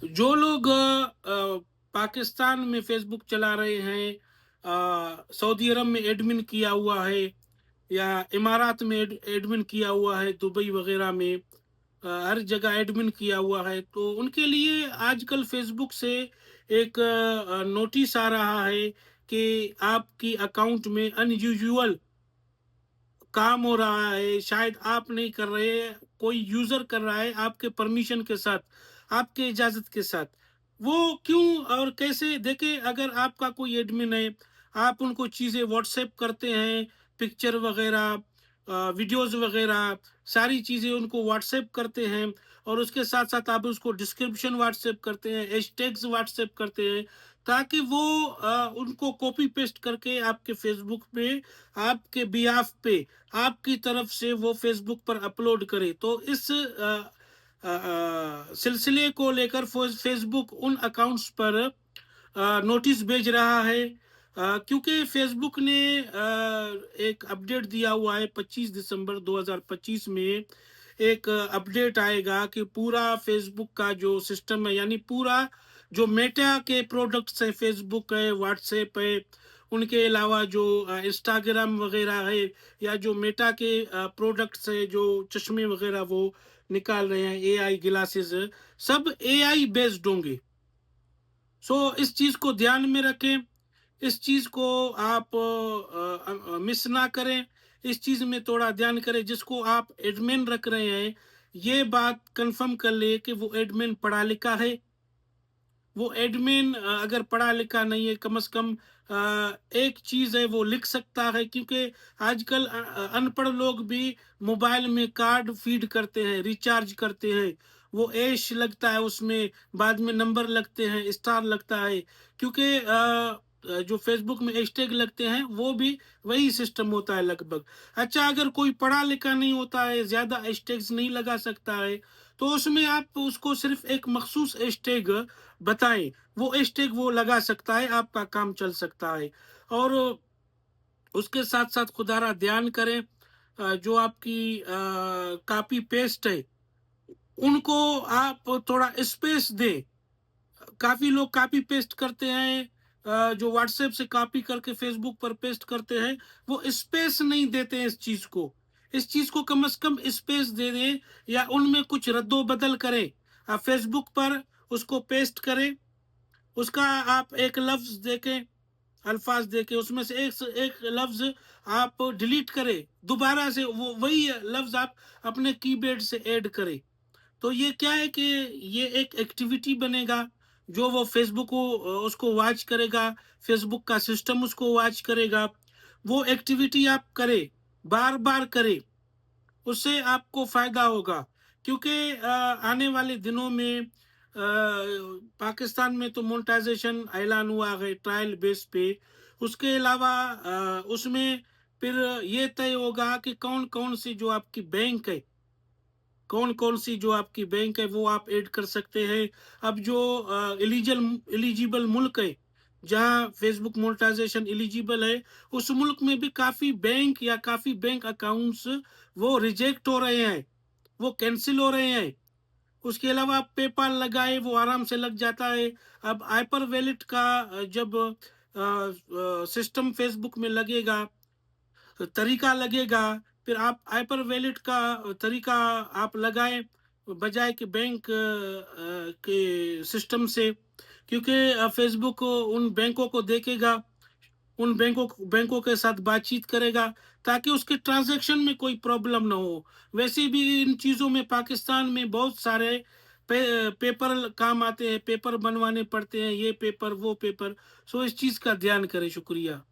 जो लोग पाकिस्तान में फेसबुक चला रहे हैं, सऊदी अरब में एडमिन किया हुआ है, या इमारात में एडमिन किया हुआ है, दुबई वगैरह में हर जगह एडमिन किया हुआ है, तो उनके लिए आजकल फेसबुक से एक नोटिस आ रहा है कि आपकी अकाउंट में अनयूजुअल काम हो रहा है, शायद आप नहीं कर रहे, कोई यूज़र कर रहा है आपके परमिशन के साथ, आपके इजाज़त के साथ। वो क्यों और कैसे देखिए, अगर आपका कोई एडमिन है, आप उनको चीज़ें व्हाट्सएप करते हैं, पिक्चर वग़ैरह, वीडियोज़ वग़ैरह, सारी चीज़ें उनको व्हाट्सएप करते हैं, और उसके साथ-साथ आप उसको डिस्क्रिप्शन व्हाट्सएप करते हैं, हैशटैग्स व्हाट्सएप करते हैं, ताकि वो उनको कॉपी पेस्ट करके आपके फ़ेसबुक पे, आपके बिहाफ़ पे, आपकी तरफ से वो फेसबुक पर अपलोड करे। तो इस सिलसिले को लेकर फेसबुक उन अकाउंट्स पर नोटिस भेज रहा है, क्योंकि फेसबुक ने एक अपडेट दिया हुआ है 25 दिसंबर 2025 में। एक अपडेट आएगा कि पूरा फेसबुक का जो सिस्टम है, यानी पूरा जो मेटा के प्रोडक्ट्स है, फेसबुक है, व्हाट्सएप है, उनके अलावा जो इंस्टाग्राम वगैरह है, या जो मेटा के प्रोडक्ट्स है, जो चश्मे वगैरह वो निकाल रहे हैं, एआई ग्लासेस, सब एआई बेस्ड होंगे। सो इस चीज को ध्यान में रखें, इस चीज को आप मिस ना करें, इस चीज में थोड़ा ध्यान करें। जिसको आप एडमिन रख रहे हैं, ये बात कंफर्म कर ले कि वो एडमिन पढ़ा लिखा है। वो एडमिन अगर पढ़ा लिखा नहीं है, कम से कम एक चीज है वो लिख सकता है, क्योंकि आजकल अनपढ़ लोग भी मोबाइल में कार्ड फीड करते हैं, रिचार्ज करते हैं, वो ऐश लगता है उसमें, बाद में नंबर लगते हैं, स्टार लगता है, क्योंकि जो फेसबुक में हैशटैग लगते हैं वो भी वही सिस्टम होता है लगभग। अच्छा, अगर कोई पढ़ा लिखा नहीं होता है, ज्यादा हैशटैग्स नहीं लगा सकता है, तो उसमें आप उसको सिर्फ एक मखसूस हैशटैग बताएं, वो हैशटैग वो लगा सकता है, आपका काम चल सकता है। और उसके साथ साथ खुदारा ध्यान करें, जो आपकी कॉपी पेस्ट है, उनको आप थोड़ा स्पेस दें। काफी लोग कॉपी पेस्ट करते हैं, जो व्हाट्सएप से कॉपी करके फेसबुक पर पेस्ट करते हैं, वो स्पेस नहीं देते हैं इस चीज को। इस चीज को कम से कम स्पेस दे दें, या उनमें कुछ रद्दो बदल करें। आप फेसबुक पर उसको पेस्ट करें, उसका आप एक लफ्ज देके, अल्फाज देके, उसमें से एक लफ्ज आप डिलीट करें, दोबारा से वो वही लफ्ज आप अपने कीबोर्ड से ऐड करें। तो ये क्या है कि ये एक एक्टिविटी बनेगा, जो वो फेसबुक को उसको वॉच करेगा, फेसबुक का सिस्टम उसको वॉच करेगा। वो एक्टिविटी आप करें, बार बार करें, उससे आपको फायदा होगा। क्योंकि आने वाले दिनों में पाकिस्तान में तो मोनेटाइजेशन ऐलान हुआ है ट्रायल बेस पे। उसके अलावा उसमें फिर ये तय होगा कि कौन कौन सी जो आपकी बैंक है, कौन कौन सी जो आपकी बैंक है वो आप ऐड कर सकते हैं। अब जो एलिजिबल मुल्क है, जहां फेसबुक मोनेटाइजेशन एलिजिबल है, उस मुल्क में भी काफी बैंक या काफी बैंक अकाउंट्स वो रिजेक्ट हो रहे हैं, वो कैंसिल हो रहे हैं। उसके अलावा आप पेपाल लगाए, वो आराम से लग जाता है। अब हाइपर वैलेट का जब सिस्टम फेसबुक में लगेगा, तरीका लगेगा, फिर आप हाइपर वैलेट का तरीका आप लगाएं, बजाय कि बैंक के सिस्टम से। क्योंकि फेसबुक उन बैंकों को देखेगा, उन बैंकों के साथ बातचीत करेगा, ताकि उसके ट्रांजैक्शन में कोई प्रॉब्लम ना हो। वैसे भी इन चीज़ों में पाकिस्तान में बहुत सारे पेपर काम आते हैं, पेपर बनवाने पड़ते हैं, ये पेपर वो पेपर। सो इस चीज़ का ध्यान करें। शुक्रिया।